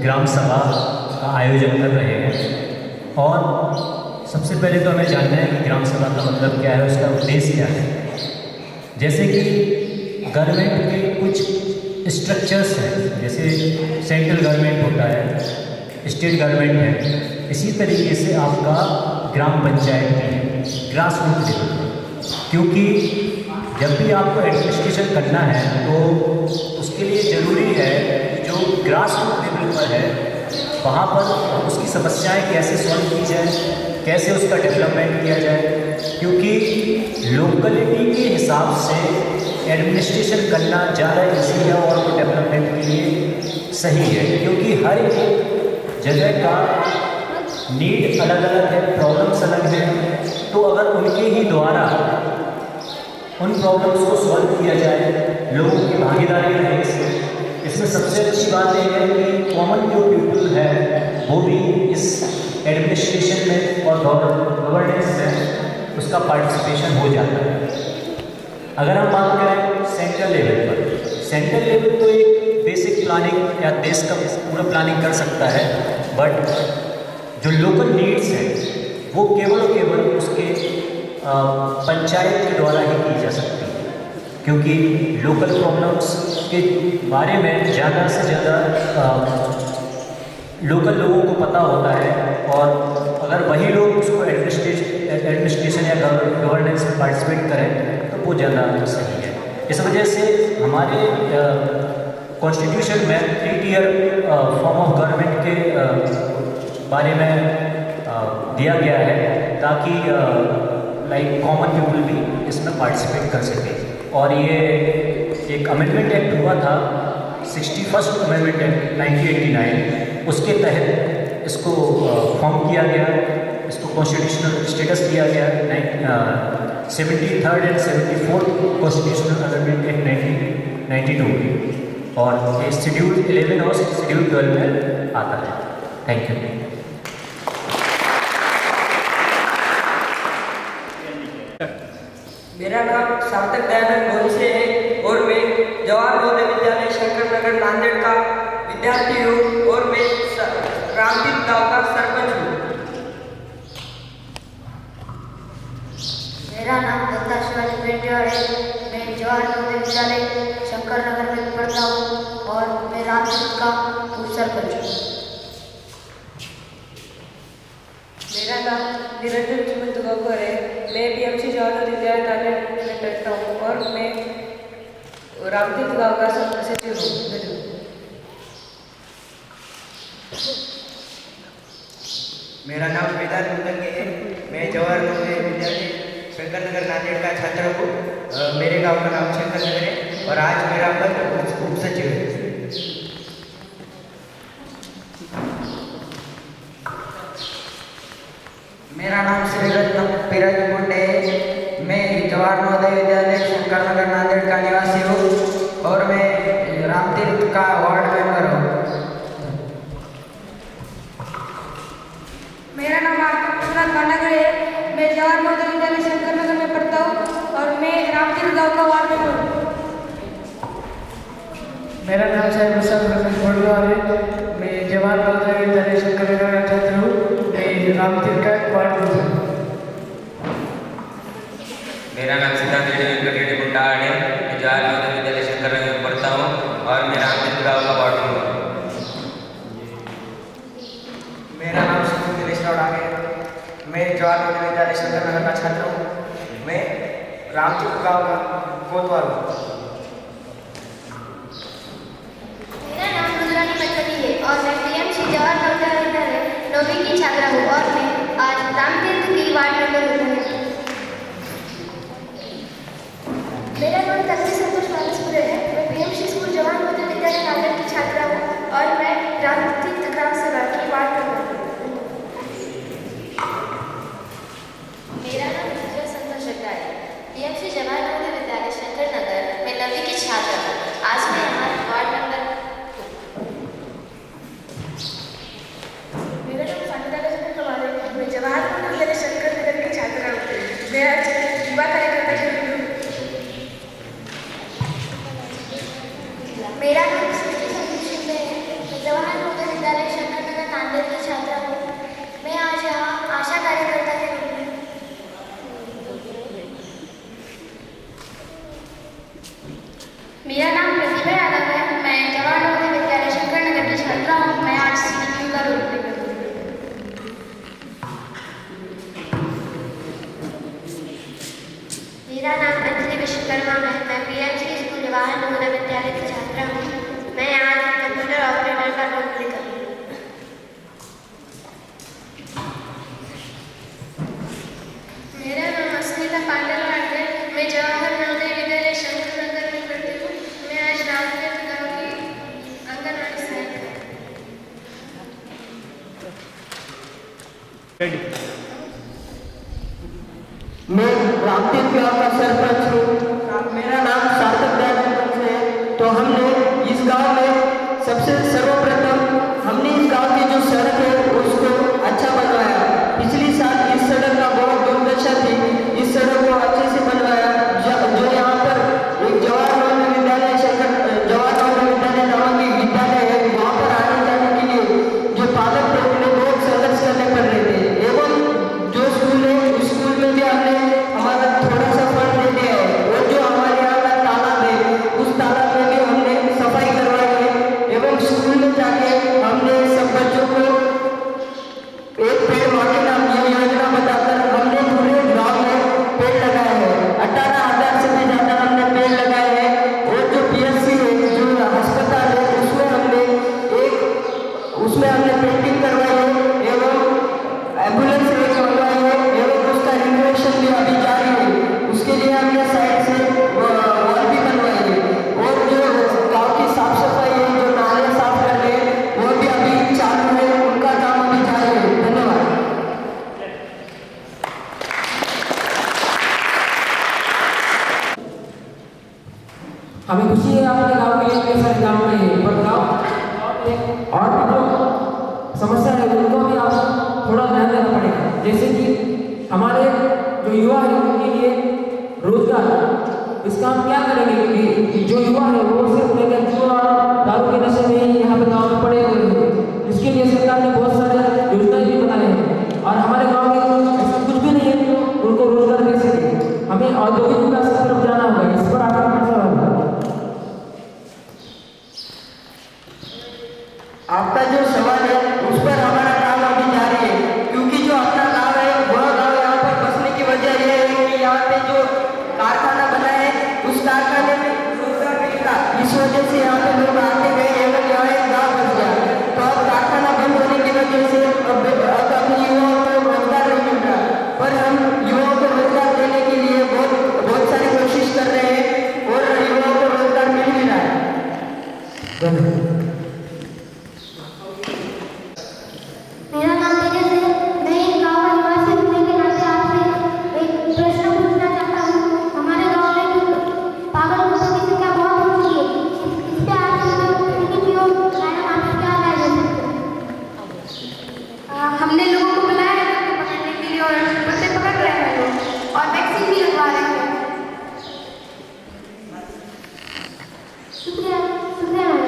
ग्राम सभा का आयोजन कर रहे हैं। और सबसे पहले तो हमें जानना है कि ग्राम सभा का मतलब क्या है, उसका उद्देश्य क्या है। जैसे कि गवर्नमेंट के कुछ स्ट्रक्चर्स हैं, जैसे सेंट्रल गवर्नमेंट होता है, स्टेट गवर्नमेंट है, इसी तरीके से आपका ग्राम पंचायत भी है, ग्रास रूट लेवल पर। क्योंकि जब भी आपको एडमिनिस्ट्रेशन करना है तो उसके लिए ज़रूरी है कि जो ग्रास रूट लेवल पर है वहाँ पर उसकी समस्याएं कैसे सॉल्व की जाए, कैसे उसका डेवलपमेंट किया जाए। क्योंकि लोकलिटी के हिसाब से एडमिनिस्ट्रेशन करना ज़्यादा ईजी है और वो डेवलपमेंट के लिए सही है। क्योंकि हर एक जगह का नीड अलग अलग है, प्रॉब्लम्स अलग हैं। तो अगर उनके ही द्वारा उन प्रॉब्लम्स को सॉल्व किया जाए, लोगों की भागीदारी रहे इसमें सबसे अच्छी बात यह है कि कॉमन जो पीपल है वो भी इस एडमिनिस्ट्रेशन में और गवर्नेंस में उसका पार्टिसिपेशन हो जाता है। अगर हम बात करें सेंट्रल लेवल पर, सेंट्रल लेवल तो एक बेसिक प्लानिंग या देश का पूरा प्लानिंग कर सकता है, बट जो लोकल नीड्स हैं वो केवल उसके पंचायत के द्वारा ही की जा सकती है। क्योंकि लोकल प्रॉब्लम्स के बारे में ज़्यादा से ज़्यादा लोकल लोगों को पता होता है, और अगर वही लोग उसको एडमिनिस्ट्रेशन या गवर्नेंस में पार्टिसिपेट करें तो वो ज़्यादा सही है। इस वजह से हमारे कॉन्स्टिट्यूशन में 3 टियर फॉर्म ऑफ गवर्नमेंट के बारे में दिया गया है, ताकि लाइक कॉमन पीपल भी इसमें पार्टिसिपेट कर सके। और ये एक अमेंडमेंट एक्ट हुआ था, 61st अमेंडमेंट एक्ट 1989, उसके तहत इसको फॉर्म किया गया, इसको कॉन्स्टिट्यूशनल स्टेटस दिया गया। 73rd and 74th constitutional amendment act 1992 और ये शेड्यूल 11 और शेड्यूल 12 में आता है। Thank you. मेरा नाम सार्थक दयानंद गोडसे है और मैं जवाहर नवोदय विद्यालय शंकर नगर नांदेड़ का विद्यार्थी हूँ और मैं रामदीप गांव का सरपंच हूँ। मेरा नाम दत्ता शिवाजी बेटियाड़ है। मैं जवाहर नवोदय विद्यालय शंकर नगर में पढ़ता हूँ और मैं रामदीप का उप सरपंच हूँ। मेरा नाम निरंजन सुमंत गौकर है। मैं बीएमसी जवाहर विद्यालय नांदेड़ में पढ़ता हूँ और मैं रामदीप गांव का सचिव हूँ। मेरा नाम वेदांत मुदंगे है। मैं जवाहर नवोदय विद्यालय शंकर नगर नांदेड़ का छात्र हूँ। मेरे गांव का नाम शंकर नगर है और आज मेरा पद उप सचिव है। मेरा नाम श्री रत्न पिराज मुंडे है। मैं जवाहर नवोदय विद्यालय शंकर नगर नांदेड़ का निवासी हूँ और मैं रामतीर्थ का वार्ड मेंबर हूँ। मेरा नाम आरती पांडागर है। मैं जवाहर नवोदय विद्यालय शंकर नगर में पढ़ता हूँ और मैं रामतीर्थ गांव का वार्ड मेंबर हूँ। मेरा नाम साहिब प्रसाद रमेश भोडवाल है। मैं जवाहर नवोदय विद्यालय शंकर नगर का छात्र हूँ। मैं रामतीर्थ का वार्ड मेंबर हूँ। मेरा नाम सिद्धार्थ रेड्डी गुंडाड़ है। मैं जवाहर नवोदय विद्यालय शंकर नगर में पढ़ता हूँ और मैं रामतीर्थ गांव का वार्ड मेंबर हूँ। मेरा नाम सुनील दिनेश गौड़ा है। मैं जवाहर नवोदय विद्यालय शंकर नगर का छात्र हूँ। मैं रामतीर्थ गांव का कोतवाल हूँ। मेरा नाम रुद्रानी पचपति है और मैं बीएमसी जवाहर नवोदय विद्यालय 9वीं की छात्रा हूँ और मैं आज रामतीर्थ की वार्ड मेंबर हूँ। मेरा नाम तन्वी संतोष मानसपुरे है। मैं बीएमसी स्कूल जवाहर नवोदय विद्यालय नांदेड़ की छात्रा हूँ और मैं रामतीर्थ ग्राम सभा की वार्ड मेंबर हूँ। मेरा नाम विजय संतोष है। बीएमसी जवाहर नवोदय विद्यालय शंकर नगर में 9वीं की छात्रा हूँ। आज मैं यहाँ वार्ड मेंबर। मेरा नाम सानिका कृष्ण कुमार है। मैं जवाहर नवोदय विद्यालय शंकर नगर की छात्रा हूँ। मैं आज युवा कार्यकर्ता शुरू हूँ। मेरा नाम सृष्टि संदीप शिंदे है। मैं जवाहर मेरा नाम अंजलि विश्वकर्मा है। मैं पीएमसी स्कूल जवाहर नवोदय विद्यालय की छात्रा हूँ। मैं आज कंप्यूटर ऑपरेटर का नौकरी करूँगी। मेरा नाम अस्मिता पांडेवाल है। मैं जवाहर नवोदय विद्यालय शंकर नगर में पढ़ती हूँ। मैं आज रामदेव गाँव की आंगनवाड़ी सहायिका हूँ। मैं रामतीर्थ गाँव का सरपंच हूँ। मेरा नाम सार्थक दयानंद है। तो हमने इस गांव में सबसे सर्वप्रथम हमने इस गांव की जो सड़क है उसको अच्छा बनवाया। पिछली साल इस सड़क का बहुत दुर्दशा थी। इस सड़क को अच्छे से बनवाया। जो यहाँ पर एक जवाहर नवोदय विद्यालय नामक एक विद्यालय है, वहाँ पर आने जाने के लिए जो पालक थे उन्हें बहुत संघर्ष करने पड़ रहे थे। एवं जो स्कूल है उस स्कूल में भी हमने हमारा थोड़ा सा फंड दे दिया है। और जो हमारे यहाँ का तालाब है उस तालाब में भी हमने सफाई करवाई है। एवं स्कूल में जाके हमने सब बच्चों को एक पेड़ माँ के नाम ये योजना बताकर हमने पूरे गाँव में पेड़ लगाए हैं। 18,000 से भी ज़्यादा हमने पेड़ लगाए हैं। और जो PSC है, जो अस्पताल है, उसमें हमने पेंटिंग करवाई है एवं एम्बुलेंस एक मंगवाई है एवं उसका रिनोवेशन भी अभी जारी है। उसके लिए हमने साइड से वॉल भी बनवाई है। और जो गांव की साफ सफाई है, जो नाले साफ कर रहे हैं, वो भी अभी चालू है। उनका काम अभी जारी है। धन्यवाद। हमें खुशी है आपके गांव के लिए इतने सारे काम किए हैं, पर गांव और भी जो समस्या है उनको भी आप थोड़ा ध्यान देना पड़ेगा। जैसे कि हमारे जो युवा है उनके लिए रोजगार, इसका हम क्या करेंगे कि जो युवा है वो सिर्फ लेकर जुआ और दारू के नशे में ही यहाँ पे गाँव में पड़े हुए हैं। इसके लिए सरकार ने बहुत सारे योजनाएं भी बनाए हैं और हमारे गाँव में ऐसा कुछ भी नहीं है तो उनको रोजगार दे सके। हमें औद्योगिक विकास की तरफ जाना होगा। इस पर आपका क्या सवाल है? आपका जो सवाल है उस पर हमारा काम अभी जारी है। क्योंकि जो अपना गांव है वह गांव यहाँ पर बसने की वजह यह है कि यहाँ पे जो कारखाना बना है उस कारखाने में रोजगार मिलता, इस वजह से यहाँ पे लोग आते गए एवं यहाँ एक गाँव बस गया। तो अब कारखाना बंद होने की वजह से अब अपने युवाओं को रोजगार नहीं मिल रहा। पर हम युवाओं को रोजगार देने के लिए बहुत सारी कोशिश कर रहे हैं और युवाओं को रोजगार मिल भी रहा है। मेरा नाम तेजस है। मैं एक गाँव का निवासी होने के नाते आपसे एक प्रश्न पूछना चाहता हूँ। हमारे गाँव में पागल कुत्तों की संख्या बहुत हो चुकी है। इस पे मैडम आपसे क्या राय दे सकते हैं? हमने लोगों को बुलाया है कुत्ते पकड़ने के लिए और कुत्ते पकड़ रहे हैं लोग और वैक्सीन भी लगवा रहे हैं। शुक्रिया मैडम।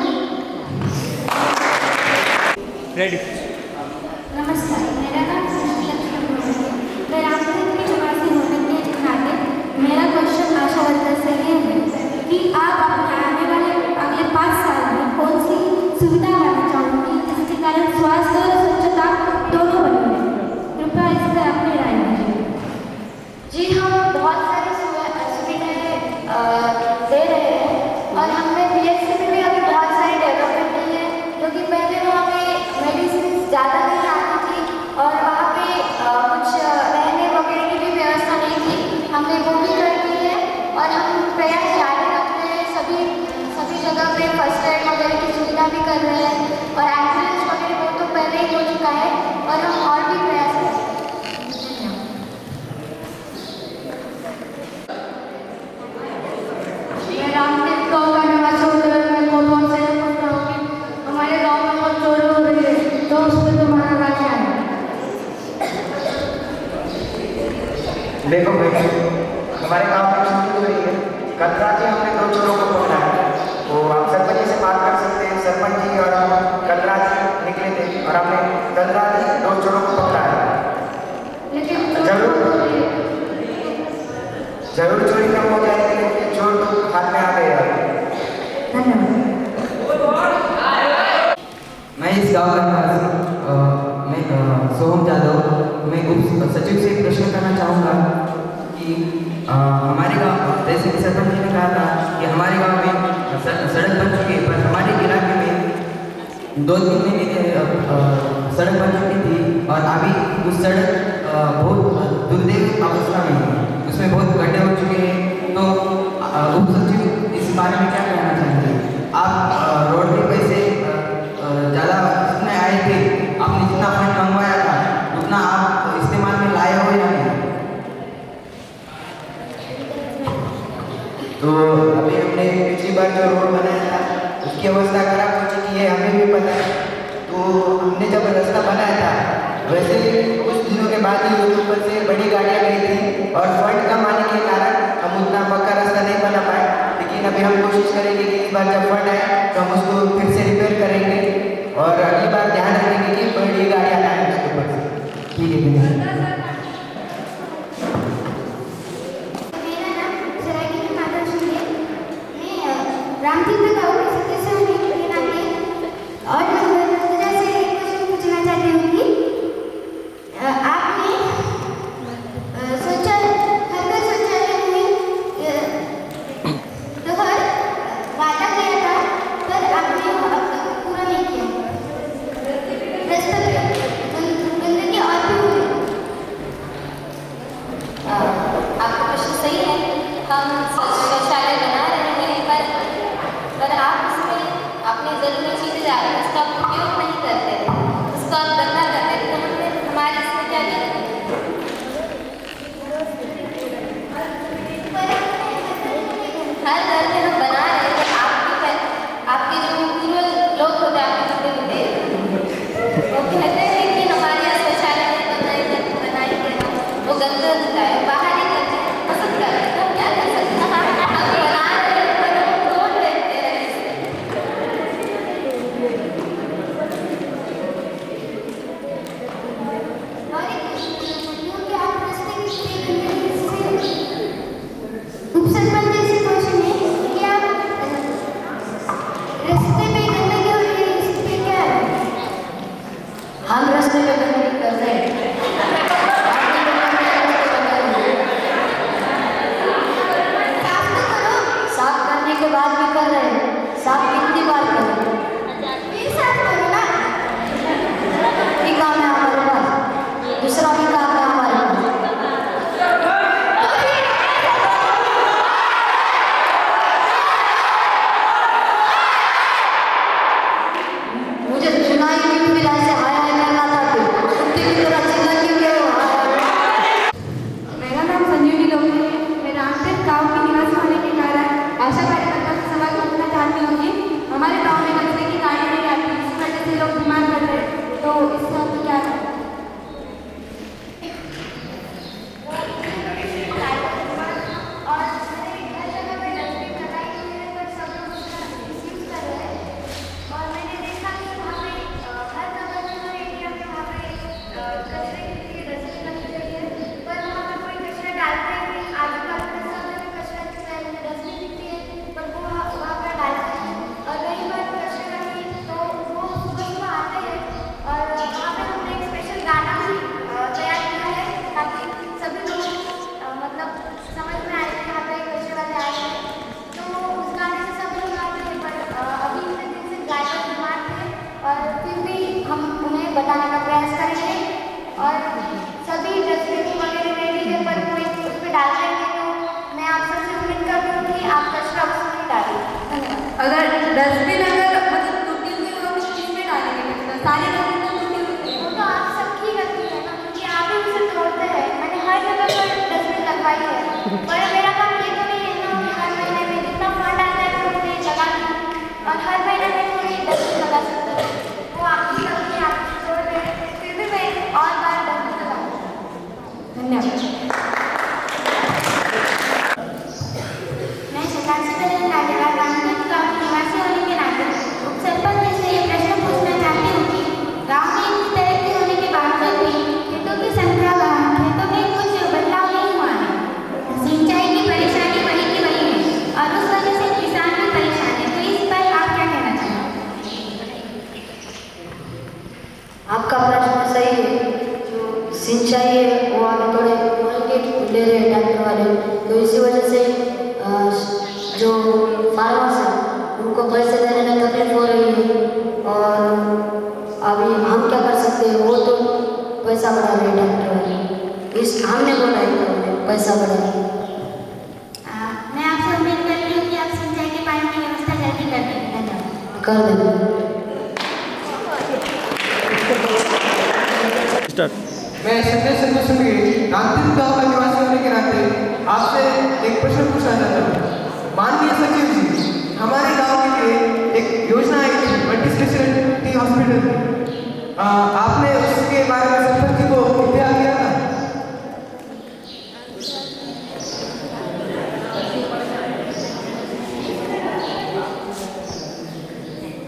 रेडी। नमस्कार, मेरा नाम सुशील लक्ष्मण है। मैं रामदेव की निवासी होने के नाते मेरा क्वेश्चन आशा वर्कर से ये है कि आप अपने आने वाले अगले 5 साल में कौन सी सुविधा लाना चाहोगे जिसके कारण स्वास्थ्य और स्वच्छता दोनों बनी रहे? कृपया इस पर अपनी राय दीजिए। जी, हम बहुत सारी सुविधाएं दे रहे हैं और हमने PSC में भी अभी बहुत सारी डेवलपमेंट की है। क्योंकि पहले वहाँ पे मेडिसिन ज़्यादा नहीं आती थी और वहाँ पे कुछ रहने वगैरह की भी व्यवस्था नहीं थी। हमने वो भी कर दी है और हम प्रयास जारी रख रहे हैं। सभी जगह पे फर्स्ट एड वगैरह की सुविधा भी कर रहे हैं और एम्बुलेंस वगैरह वो तो पहले ही हो चुका है और हम और भी प्रयास कर रहे हैं। मैं रामदेव गाँव का निवासी होकर मैं कौन से पूछ रहा हूँ कि हमारे गाँव में बहुत चोरी हो रही है, तो उस पर तुम्हारा राय क्या है? देखो बेटे, हमारे गांव में चोरी हो रही है। कल रात ही हमने 2 चोरों को पकड़ा है। तो आप सरपंच जी से बात कर सकते हैं। सरपंच जी और हम कल रात ही निकले थे और हमने कल रात ही 2 चोरों को पकड़ा है। लेकिन जरूर चोरी कम हो जाएगी, लेकिन चोर तो हाथ में आ गए। मैं इस गाँव का निवासी मैं सोहम जादव। मैं उप सचिव से प्रश्न करना चाहूँगा कि हमारे गाँव 2-3 महीने सड़क बन चुकी थी और अभी उस सड़क बहुत दुर्दैव अवस्था में है, उसमें बहुत गड्ढे हो चुके हैं। तो उप सचिव इस बारे में क्या कहना चाहेंगे? आप रोड के पैसे ज़्यादा जितने आए थे, आपने जितना फंड मंगवाया था उतना आप इस्तेमाल में लाए हो या नहीं? तो अभी हमने पिछली बार जो रोड बनाया था उसकी अवस्था खराब हो चुकी है, हमें भी पता है। तो हमने जब रास्ता बनाया था वैसे कुछ दिनों के बाद ही उसके ऊपर से बड़ी गाड़ियाँ गई थी और फंड कम आने के कारण हम उतना पक्का रास्ता नहीं बना पाए। लेकिन अभी हम कोशिश करेंगे कि इस बार जब फंड आए तो हम उसको फिर से रिपेयर करेंगे और अगली बार ध्यान रखेंगे कि बड़ी गाड़ियाँ आए उसके ऊपर से। ठीक है, धन्यवाद। रामतीर्थ गाँव के सदस्य होने के नाते और मैं से एक क्वेश्चन पूछना चाहती हूँ कि आपने हर शौचालय में तो हर वादा किया था पर आपने वो अब तक पूरा नहीं किया। रास्ते पे गंदगी और भी हुई। आपका प्रश्न सही है। हम शौचालय बना रहे हैं पर आप उसमें अपनी ज़रूरी चीज़ें डाल उसका उपयोग नहीं करते, उसको आप गंदा करते थे। तो हमारी इसमें क्या गलती है? हर घर में हम बना रहे थे। आपके जो पूर्वज लोग होते आपके बड़े बड़े वो कहते हैं कि हमारे यहाँ शौचालय नहीं बनाएंगे, वो गंदा होता है, बाहर ही करते हैं, पसंद कर रहे हैं। तो क्या कर सकते हैं? हम बना रहे हैं पर हम तोड़ देते हैं। और एक क्योंकि आप रास्ते की गंदगी से उपसरपंच से क्वेश्चन है कि आप रास्ते पे गंदगी हो रही है, इस पे क्या है? हम रास्ते पे गंदगी कर रहे हैं। साफ तो करो। साफ करने के बाद भी कर रहे हैं। साफ कितनी बार करें? फिर साफ करो ना। भी काम है हमारे पास, दूसरा भी काम है हमारे पास। मुझे चुनाई क्यों मिला से हाय हाय करना था तो कुत्ते की तरह चिल्ला क्यों गए हो? मेरा नाम संजीवनी लोधी है। मैं रामतीर्थ गाँव की निवासी होने के कारण आशा कार्यकर्ता से सवाल पूछना चाहती हूँ कि हमारे गाँव में कचरे की गाड़ी नहीं आती, इस वजह से लोग बीमार पड़ रहे हैं, तो इससे हम क्या करें? बताने का प्रयास करेंगे और सभी डस्टबिन वगैरह रेडी है पर कोई उस पर डाल देंगे। तो मैं आप सबसे उम्मीद करती हूँ कि आप कचरा उसमें डालें। धन्यवाद। अगर डस्टबिन मतलब टूटी हुई हो तो किसमें डालेंगे कचरा? सारी डस्टबिन तो टूटी हुई वो तो आप सबकी गलती है ना, क्योंकि आप ही उसे तोड़ते हैं। मैंने हर जगह पर डस्टबिन लगवाई है पर मेरा काम ये तो नहीं है ना कि हर महीने में जितना फंड आता है तो उसे लगा दूँ और हर महीने में थोड़ी डस्टबिन लगा सकते हैं। वो आपकी गलती है, आप तोड़ रहे हैं, फिर भी मैं और बार डस्टबिन लगाऊँ। धन्यवाद। मैं शताक्षी दयाल नाटेवार रामतीर्थ गाँव की निवासी होने के नाते उपसरपंच से ये प्रश्न पूछना चाहती हूँ कि गाँव में इतनी तरक्की होने के बावजूद भी खेतों की संख्या खेतों में कुछ बदलाव नहीं हुआ है। सिंचाई की परेशानी वही की वही है और उस वजह से किसान भी परेशान है। तो इस पर आप क्या कहना चाहेंगे? आपका प्रश्न सही है। जो सिंचाई है वो आगे थोड़े मार्केट ले रहे हैं ट्रैक्टर वाले, तो इसी वजह से जो फार्मर्स हैं उनको पैसे देने में तकलीफ हो रही है। और अभी हम क्या कर सकते हैं, वो तो पैसा बढ़ा रहे डॉक्टर वाले, इस हमने बोला है तो पैसा बढ़ा रहे। मैं आपसे उम्मीद करती हूँ कि आप सिंचाई के पानी की व्यवस्था जल्दी कर देंगे। कर देंगे। मैं संजय संघवी रामतीर्थ गांव का निवासी होने के नाते आपसे एक प्रश्न पूछना चाहता हूँ। माननीय सचिव जी, हमारे गांव के लिए एक योजना आई थी मल्टी स्पेशलिटी हॉस्पिटल, आपने उसके बारे में सरपंच जी को इत्तला किया था?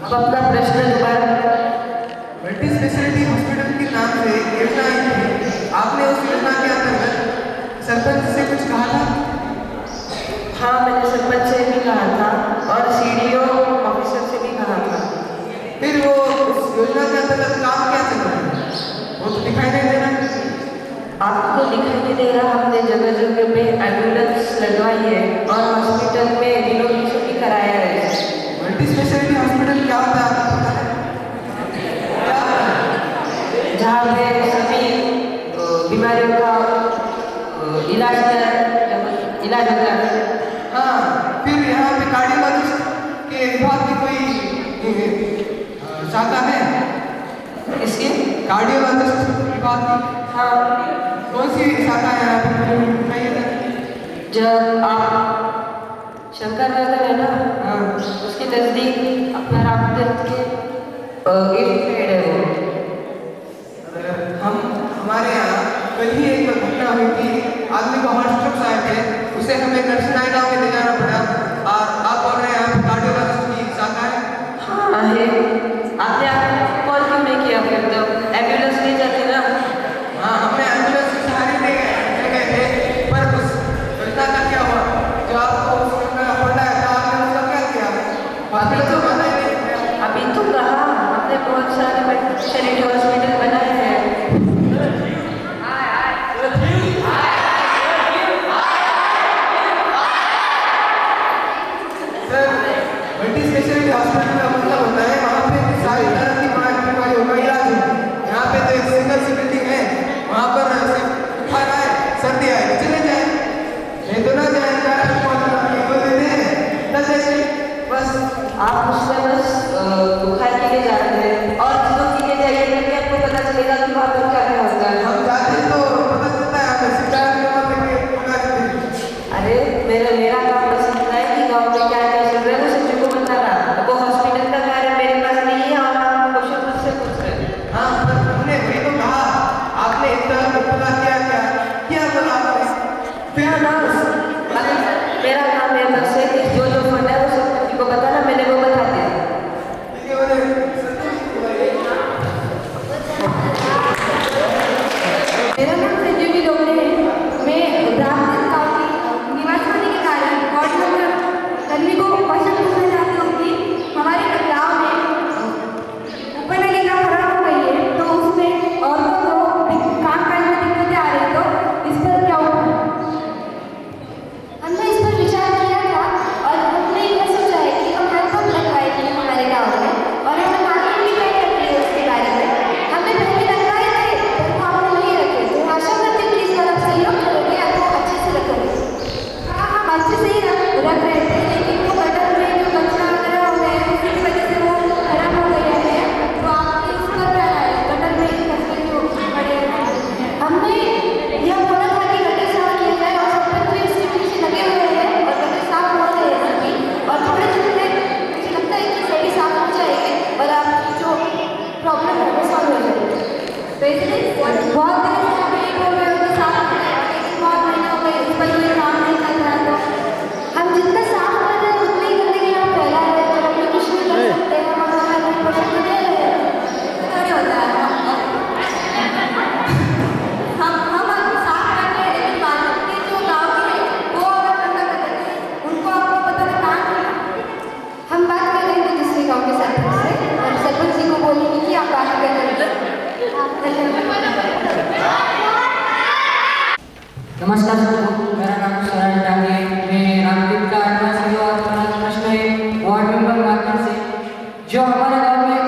अब अपना प्रश्न दोबारा। मल्टी स्पेशलिटी हॉस्पिटल के नाम से एक योजना आई थी, आपने उस योजना के अंतर्गत सरपंच से कुछ कहा था? हाँ, मैंने सरपंच से भी कहा था और सीडीओ ऑफिसर से भी कहा था। फिर वो उस योजना के अंतर्गत काम क्या चल रहा है, वो तो दिखाई नहीं दे रहा। आपको दिखाई नहीं दे रहा? हमने जगह जगह पे एम्बुलेंस लगवाई है और हॉस्पिटल में रिनोवेशन भी कराया है। मल्टी स्पेशलिटी हॉस्पिटल क्या होता है आपको पता है? जहाँ पे सभी बीमारियों का इलाज होता है। हाँ, फिर यहाँ पे कार्डियोलॉजिस्ट के विभाग की कोई शाखा है? इसकी कार्डियोलॉजिस्ट विभाग की? हाँ। कौन सी शाखा है यहाँ पे बताइए? जब आप शंकर नगर है ना, हाँ, उसके नज़दीक अपना रामतीर्थ के गिफ्ट पेड़ है वो। हमारे यहाँ कल ही एक घटना हुई थी, आदमी को हार्ट स्ट्रोक आए थे, उसे हमें नर्सिंग गांव में ले जाना पड़ा, और आप बोल रहे हैं यहाँ कार्डियोलॉजिस्ट की शाखा है? हाँ है। आपने कॉल क्यों नहीं किया? फिर तो एम्बुलेंस ले जाते ना। हाँ, हमने एम्बुलेंस की सहारे ले गए थे, पर उस योजना का क्या हुआ? जो आपको उस योजना का फंड आया था, आपने उसका क्या किया? अभी तो बना ही नहीं। अभी तो कहा, हमने बहुत सारे स्पेशलिटी हॉस्पिटल बनाए हैं। मल्टी स्पेशलिटी हॉस्पिटल का मतलब होता है वहाँ पे सारी तरह की बीमारियों का इलाज है। यहाँ पे तो एक सिंगल सी बिल्डिंग है, वहाँ पर बुखार आए, सर्दी आए तो चले जाए, नहीं तो ना जाए, बस। आप उससे बस बुखार के लिए जाते हैं और चीज़ों के लिए जाइए करके आपको पता चलेगा कि वहाँ पर क्या क्या होता है। हम जाते हैं तो पता चलता है हमें शिकायत के वहाँ पे बुला देते हैं। अरे मेरा काम बस इतना है कि गाँव में क्या क्या चल रहा है वो सच्ची को बताना। वो हॉस्पिटल का कार्य मेरे पास नहीं है और आप क्वेश्चन मुझसे पूछ रहे हैं। हाँ, पर हमने वही तो कहा, आपने इतना बुला किया क्या बोला आपने? फिर ना मेरा काम है बस है कि जो फंड है वो सब को बताना, मैंने वो बता दिया। मेरा नाम संजीवनी डोगरे है। मैं रामतीर्थ गाँव की निवासी होने के कारण वार्ड नंबर कर्मी को क्वेश्चन पूछना चाहती हूँ कि हमारे गाँव में उपनलिका खराब हो गई है, तो उसमें औरतों को काम करने में दिक्कतें आ रही, तो इस पर क्या उपाय? हमने इस पर विचार किया था और हमने यह सोचा है कि हम हैंडपम्प लगवाएंगे हमारे गाँव में, और हमें मार्केट भी तय कर दी है उसके बारे में। हमने पहले लगवाए थे पर वो हमने नहीं रखे, तो आशा करते हैं प्लीज अगर आप सहयोग करोगे आपको अच्छे से रखोगे। हाँ, हम अच्छे से ही रख रहे थे, लेकिन वो गटर में जो कचरा वगैरह हो गया है उसकी वजह से वो खराब हो गया है। तो आपके इस पर क्या राय है? गटर में कचरे जो पड़े हैं, हमने यह बोला था कि गटर साफ किया जाए और सरपंच भी उसके पीछे लगे हुए हैं और गटर साफ हो रहे हैं सभी, और थोड़े दिन में मुझे लगता है कि सभी साफ हो जाएंगे और आपकी जो प्रॉब्लम है वो सॉल्व हो जाएगी। तो इसलिए बहुत देर से आप यही बोल रहे हो कि साफ हो जाएगा, लेकिन बहुत महीने हो गए इस पर कोई काम नहीं कर रहा है। तो हम जितना साफ कर रहे हैं उतनी गंदगी हम फैला रहे हैं, तो हम लोग कुछ नहीं कर सकते हैं। हम हमारा पोषण तो दे रहे हैं, तो नहीं होता है। हम साफ कर रहे हैं, लेकिन बाकी के जो गाँव के वो अगर गंदा कर देते हैं उनको आपको पता नहीं कहाँ करना। हम बात करेंगे दूसरे गाँव के सरपंच से और सरपंच जी को बोलेंगे कि आप बात करेंगे। नमस्कार सबको, मेरा नाम स्वराज डांगे है। मैं रामतीर्थ का निवासी हूँ और हमारा प्रश्न है वार्ड नंबर मार्केट से। जो हमारे गाँव में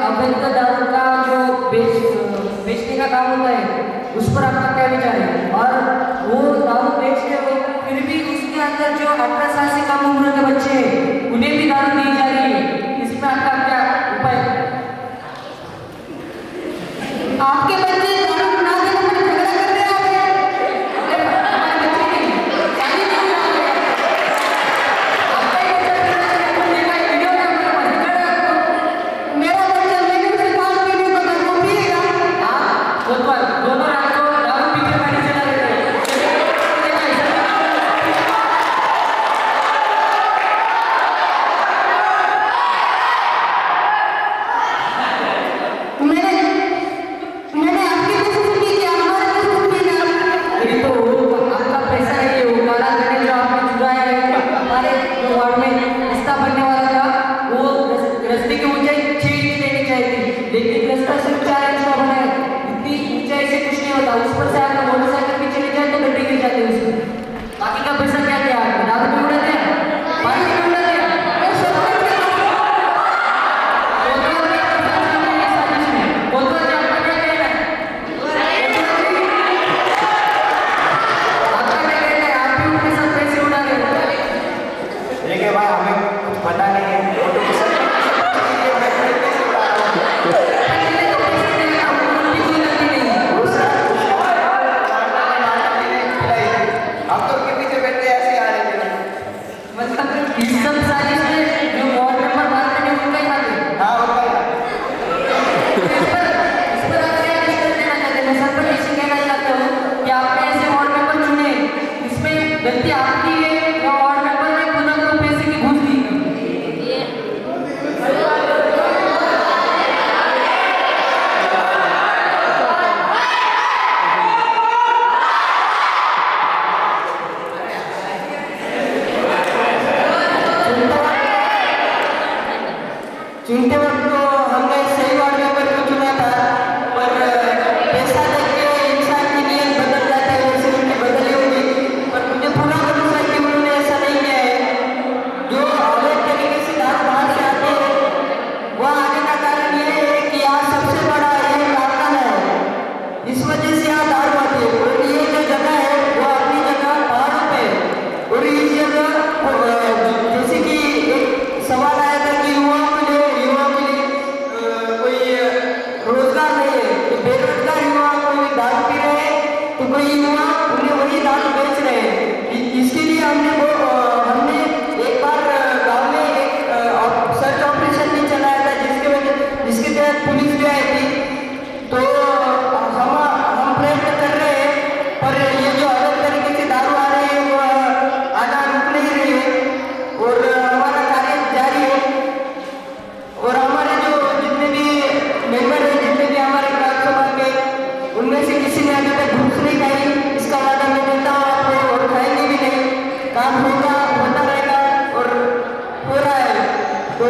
युवा उन्हें वही दारू बेच रहे हैं। इसके लिए हमने एक बार गांव में एक सर्च ऑपरेशन भी चलाया था, जिसके तहत पुलिस भी आई थी। तो हम प्रयत्न कर रहे हैं, पर ये जो अलग तरीके से दारू आ रहे हैं वो आना रुक नहीं रही है और हमारा कार्य जारी है। और हमारे जो जितने भी मेंबर हैं, जितने भी हमारे ग्राम सभा के, उनमें से किसी ने अभी तक घूस नहीं खाई, इसका वादा मैं देता हूँ आपको, और खाएंगे भी नहीं। काम होता रहेगा और हो रहा है। तो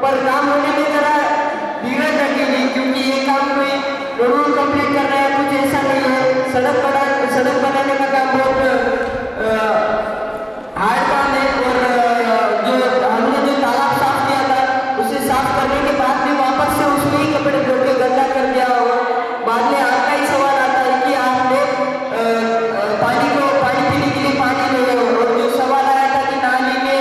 पर काम होने में जरा धीरज रखेगी, क्योंकि ये काम कोई जरूर कंप्लीट कर रहा है, कुछ ऐसा नहीं है। सड़क बनाने का काम बहुत हार्ड काम है। और जो हमने जो तालाब साफ किया था, उसे साफ करने के बाद भी वापस से उसमें ही कपड़े धो के गंदा कर दिया। और बाद में आपका ही सवाल आता है कि आपने पानी पीने के लिए पानी नहीं हो। और जो सवाल आया था कि नाली में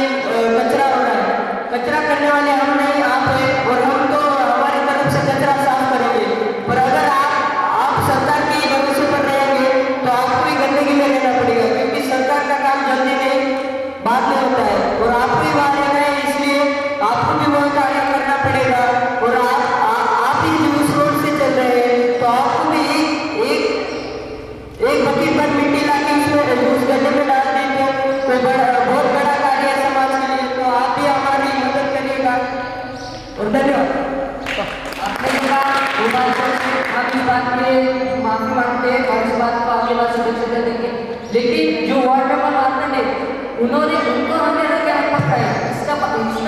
कचरा हो रहा है, कचरा करने वाले हम नहीं, आप हैं। और हम तो हमारी तरफ से कचरा साफ करेंगे, पर अगर आप सरकार के भरोसे पर रहेंगे तो आपको ही गंदगी में रहना पड़ेगा, क्योंकि सरकार का काम जल्दी नहीं बाद में होता है। और आपको ही वहाँ रहना है, इसलिए आपको भी वह कार्य करना पड़ेगा। और आप ही उस रोड से चल रहे हैं, तो आपको भी एक बकेट पर मिट्टी ला के उस गड्ढे में डाल देंगे, कोई बहुत बड़ा कार्य है समाज के लिए। तो आप भी हमारी मदद करिएगा और धन्यवाद। आपने कहा हम इस बात में माफी मांगते हैं और इस बात को आगे बार सुरक्षित देंगे। लेकिन जो वार्ड नंबर मानते थे, उनको हमने रखे हाथ पकड़ा है, इसका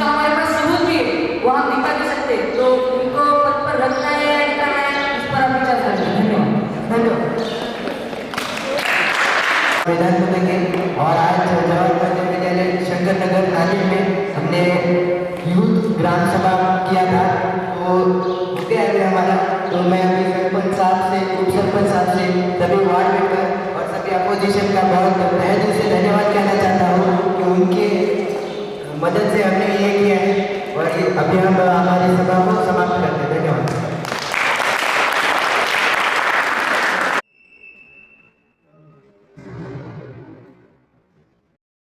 हमारे पास सबूत भी है, वो हम दिखा नहीं सकते। तो उनको पद पर रखना है या निकालना है, इस पर आप विचार करें। धन्यवाद। मैदान को देंगे। और आज जवाहर नगर विद्यालय शंकर नगर नाली में हमने यूथ ग्राम सभा किया था, तो हो गया है हमारा। तो मैं अभी सरपंच साहब से, उप सरपंच साहब से, सभी वार्ड मेंबर और सभी अपोजिशन का बहुत तहे दिल से धन्यवाद कहना चाहता हूँ कि उनके मदद से हमने ये किया है। और अभी हम हमारी सभा को समाप्त